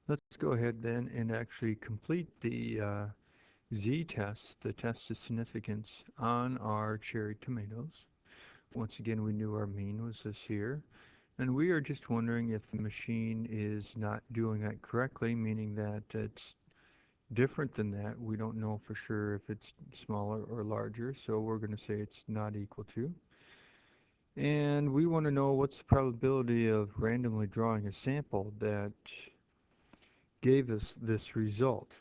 Let's go ahead then and actually complete the z-test, the test of significance on our cherry tomatoes. Once again, we knew our mean was this here. And we are just wondering if the machine is not doing that correctly, meaning that it's different than that. We don't know for sure if it's smaller or larger, so we're going to say it's not equal to. And we want to know what's the probability of randomly drawing a sample that gave us this result.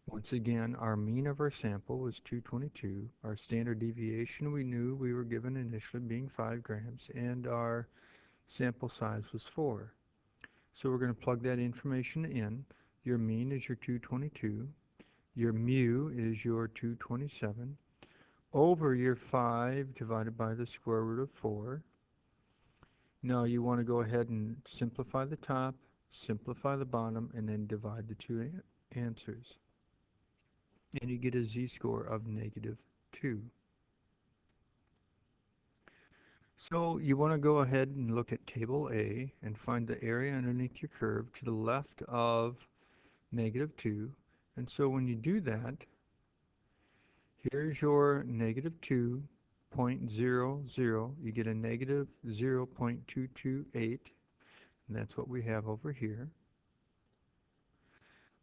Once again, our mean of our sample was 222. Our standard deviation we knew we were given initially being 5 grams, and our sample size was 4. So we're going to plug that information in. Your mean is your 222. Your mu is your 227 over your 5 divided by the square root of 4. Now you want to go ahead and simplify the top, simplify the bottom, and then divide the two answers. And you get a z-score of -2. So you want to go ahead and look at table A and find the area underneath your curve to the left of -2. And so when you do that, here's your -2.00. You get a -0.228, and that's what we have over here.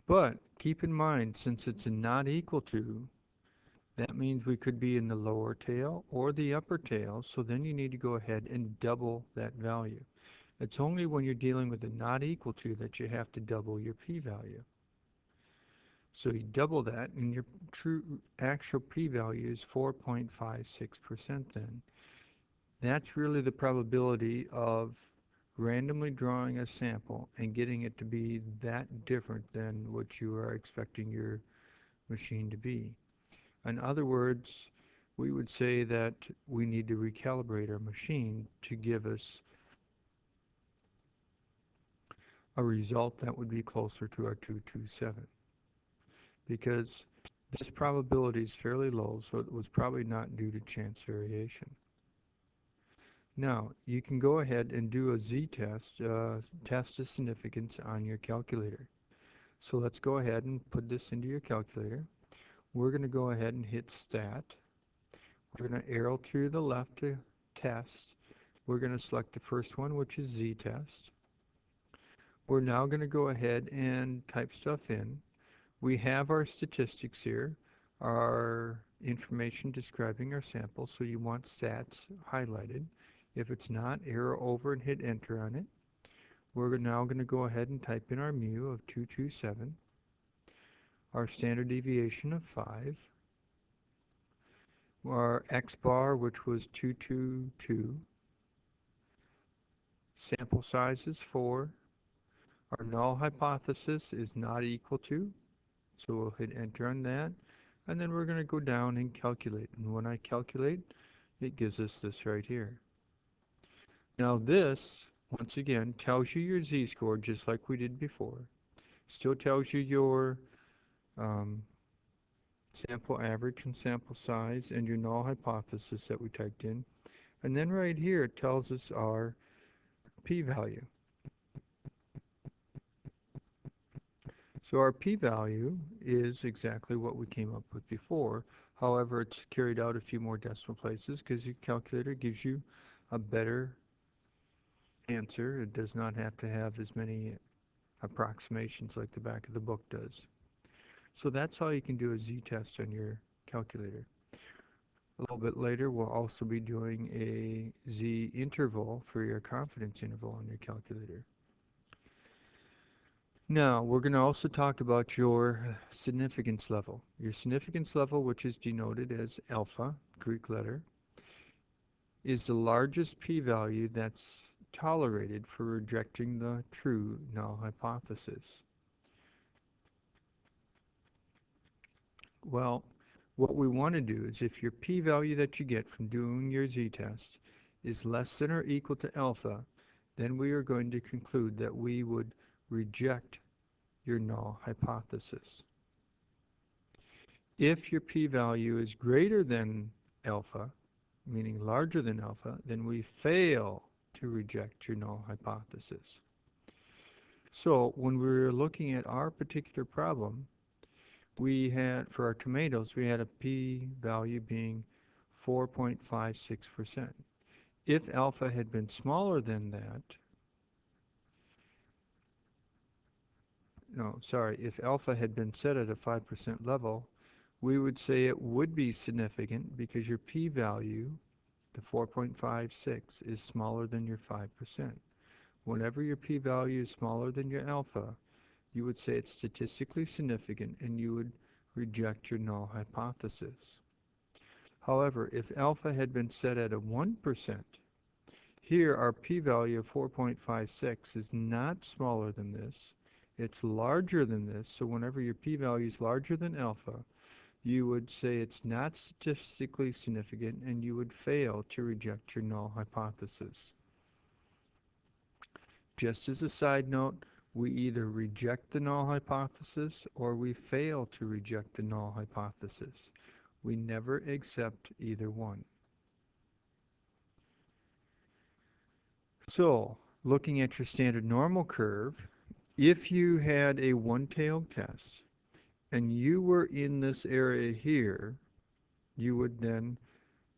But keep in mind, since it's a not equal to, that means we could be in the lower tail or the upper tail, so then you need to go ahead and double that value. It's only when you're dealing with a not equal to that you have to double your p-value. So you double that, and your true actual p-value is 4.56% then. That's really the probability of randomly drawing a sample and getting it to be that different than what you are expecting your machine to be. In other words, we would say that we need to recalibrate our machine to give us a result that would be closer to our 227, because this probability is fairly low, so it was probably not due to chance variation. Now, you can go ahead and do a z-test, test of significance on your calculator. So let's go ahead and put this into your calculator. We're going to go ahead and hit Stat. We're going to arrow to the left to Test. We're going to select the first one, which is z-test. We're now going to go ahead and type stuff in. We have our statistics here, our information describing our sample, so you want stats highlighted. If it's not, arrow over and hit enter on it. We're now going to go ahead and type in our mu of 227, our standard deviation of 5, our x bar, which was 222, sample size is 4, our null hypothesis is not equal to, so we'll hit enter on that, and then we're going to go down and calculate. And when I calculate, it gives us this right here. Now this, once again, tells you your z-score just like we did before. Still tells you your sample average and sample size and your null hypothesis that we typed in. And then right here it tells us our p-value. So our p-value is exactly what we came up with before. However, it's carried out a few more decimal places because your calculator gives you a better answer. It does not have to have as many approximations like the back of the book does. So that's how you can do a z-test on your calculator. A little bit later, we'll also be doing a z-interval for your confidence interval on your calculator. Now, we're going to also talk about your significance level. Your significance level, which is denoted as alpha, Greek letter, is the largest p-value that's tolerated for rejecting the true null hypothesis. Well, what we want to do is if your p-value that you get from doing your z-test is less than or equal to alpha, then we are going to conclude that we would reject your null hypothesis. If your p-value is greater than alpha, meaning larger than alpha, then we fail to reject your null hypothesis. So when we were looking at our particular problem, we had, for our tomatoes, we had a p-value being 4.56%. If alpha had been smaller than that, no, sorry, if alpha had been set at a 5% level, we would say it would be significant because your p-value, the 4.56, is smaller than your 5%. Whenever your p-value is smaller than your alpha, you would say it's statistically significant and you would reject your null hypothesis. However, if alpha had been set at a 1%, here our p-value of 4.56 is not smaller than this, it's larger than this, so whenever your p-value is larger than alpha, you would say it's not statistically significant and you would fail to reject your null hypothesis. Just as a side note, we either reject the null hypothesis or we fail to reject the null hypothesis. We never accept either one. So, looking at your standard normal curve, if you had a one-tailed test and you were in this area here, you would then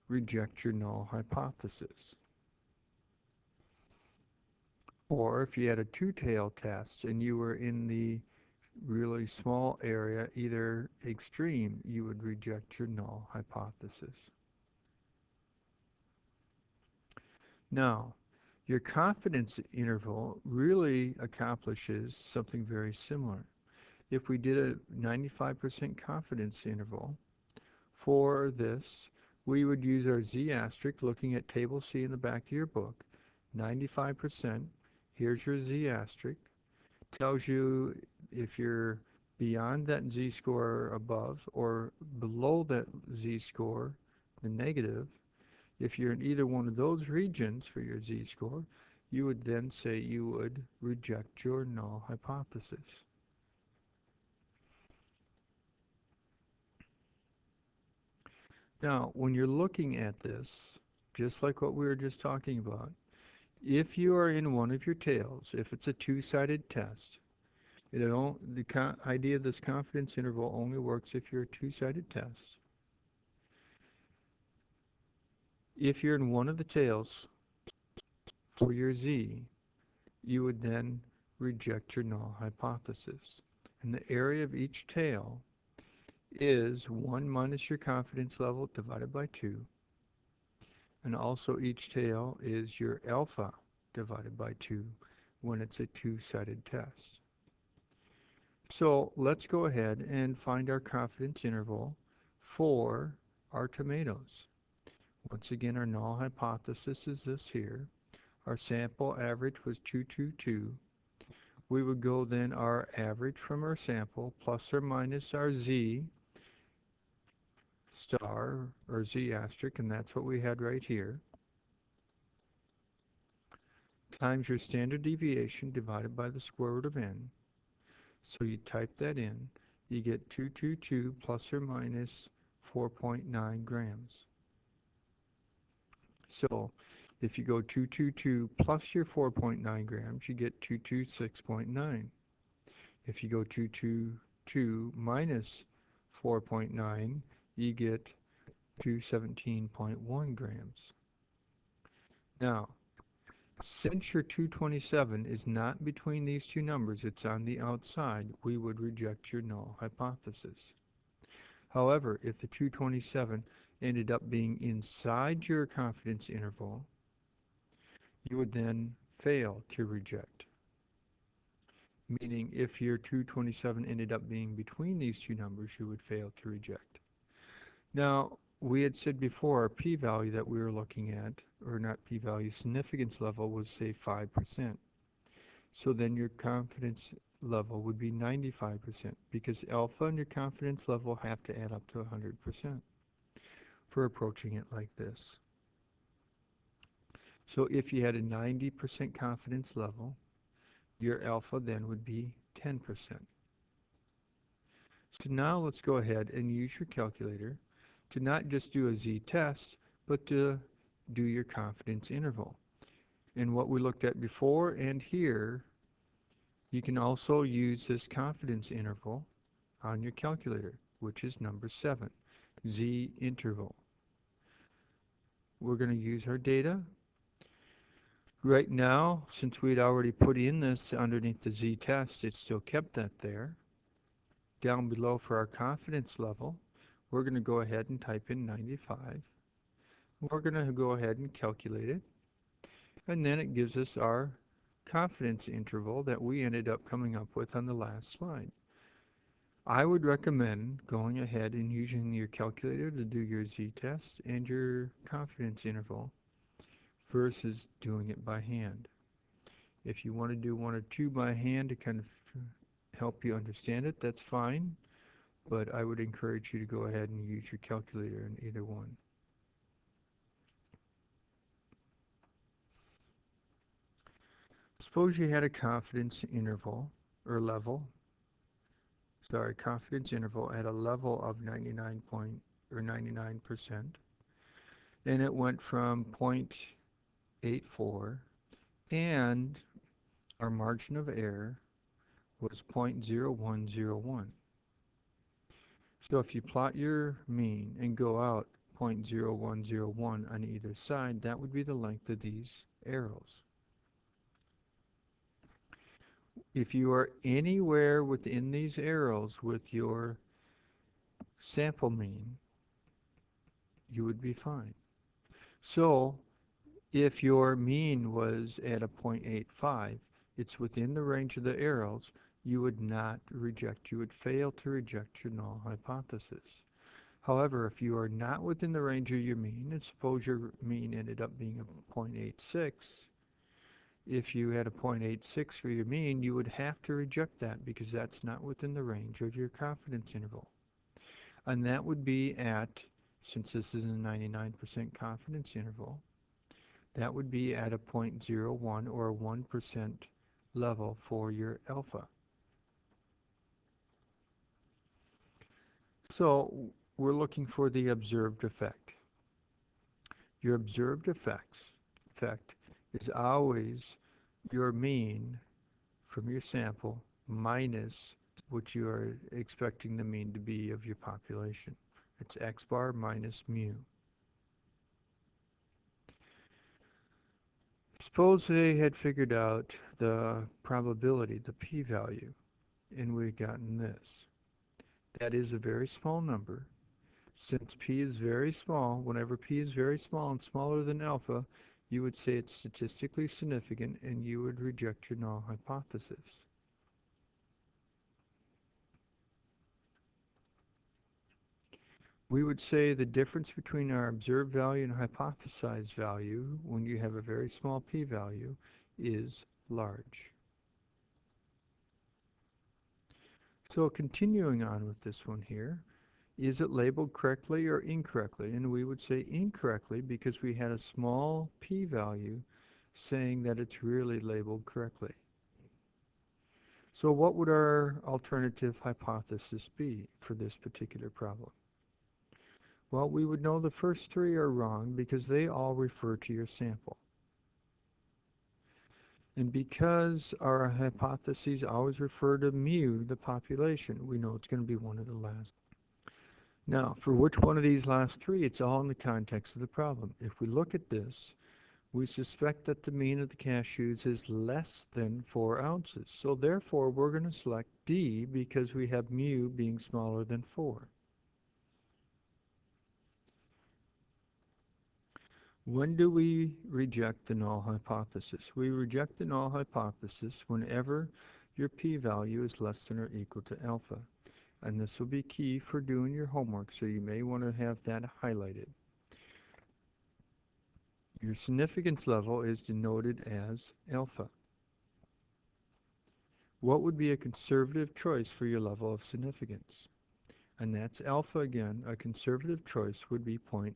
reject your null hypothesis. Or if you had a two-tailed test and you were in the really small area, either extreme, you would reject your null hypothesis. Now, your confidence interval really accomplishes something very similar. If we did a 95% confidence interval for this, we would use our Z asterisk looking at table C in the back of your book. 95%, here's your Z asterisk. Tells you if you're beyond that z-score above or below that z-score, the negative. If you're in either one of those regions for your z-score, you would then say you would reject your null hypothesis. Now, when you're looking at this, just like what we were just talking about, if you are in one of your tails, if it's a two-sided test, the idea of this confidence interval only works if you're a two-sided test. If you're in one of the tails for your z, you would then reject your null hypothesis. And the area of each tail is 1 minus your confidence level divided by 2. And also each tail is your alpha divided by 2 when it's a two-sided test. So let's go ahead and find our confidence interval for our tomatoes. Once again, our null hypothesis is this here. Our sample average was 222. We would go then our average from our sample plus or minus our z star or z asterisk, and that's what we had right here, times your standard deviation divided by the square root of n. So you type that in, you get 222 plus or minus 4.9 grams. So if you go 222 plus your 4.9 grams, you get 226.9. If you go 222 minus 4.9, you get 217.1 grams. Now, since your 227 is not between these two numbers, it's on the outside, we would reject your null hypothesis. However, if the 227 ended up being inside your confidence interval, you would then fail to reject. Meaning, if your 227 ended up being between these two numbers, you would fail to reject. Now, we had said before our p-value that we were looking at, or not p-value, significance level was, say, 5%. So then your confidence level would be 95% because alpha and your confidence level have to add up to 100% for approaching it like this. So if you had a 90% confidence level, your alpha then would be 10%. So now let's go ahead and use your calculator to not just do a z-test, but to do your confidence interval. And what we looked at before and here You can also use this confidence interval on your calculator, which is number 7, Z interval. We're going to use our data. Right now, since we'd already put in this underneath the Z test, it still kept that there. Down below for our confidence level, we're going to go ahead and type in 95. We're going to go ahead and calculate it. And then it gives us our confidence interval that we ended up coming up with on the last slide. I would recommend going ahead and using your calculator to do your z-test and your confidence interval versus doing it by hand. If you want to do one or two by hand to kind of help you understand it, that's fine, but I would encourage you to go ahead and use your calculator in either one. Suppose you had a confidence interval or level, confidence interval at a level of 99%, and it went from 0.84, and our margin of error was 0.0101. So if you plot your mean and go out 0.0101 on either side, that would be the length of these arrows. If you are anywhere within these arrows with your sample mean, you would be fine. So if your mean was at a 0.85, it's within the range of the arrows, you would not reject, you would fail to reject your null hypothesis. However, if you are not within the range of your mean, and suppose your mean ended up being a 0.86, if you had a 0.86 for your mean, you would have to reject that because that's not within the range of your confidence interval. And that would be at, since this is a 99% confidence interval, that would be at a 0.01 or a 1% level for your alpha. So we're looking for the observed effect. Your observed effect is always your mean from your sample minus what you are expecting the mean to be of your population. It's x bar minus mu. Suppose they had figured out the probability, the p-value, and we'd gotten this. That is a very small number. Since p is very small, whenever p is very small and smaller than alpha, you would say it's statistically significant and you would reject your null hypothesis. We would say the difference between our observed value and hypothesized value when you have a very small p-value is large. So continuing on with this one here, is it labeled correctly or incorrectly? And we would say incorrectly because we had a small p-value saying that it's really labeled correctly. So what would our alternative hypothesis be for this particular problem? Well, we would know the first three are wrong because they all refer to your sample. And because our hypotheses always refer to mu, the population, we know it's going to be one of the last. Now, for which one of these last three, it's all in the context of the problem. If we look at this, we suspect that the mean of the cashews is less than 4 ounces. So therefore, we're going to select D because we have mu being smaller than 4. When do we reject the null hypothesis? We reject the null hypothesis whenever your p-value is less than or equal to alpha. And this will be key for doing your homework, so you may want to have that highlighted. Your significance level is denoted as alpha. What would be a conservative choice for your level of significance? And that's alpha again. A conservative choice would be 0.01.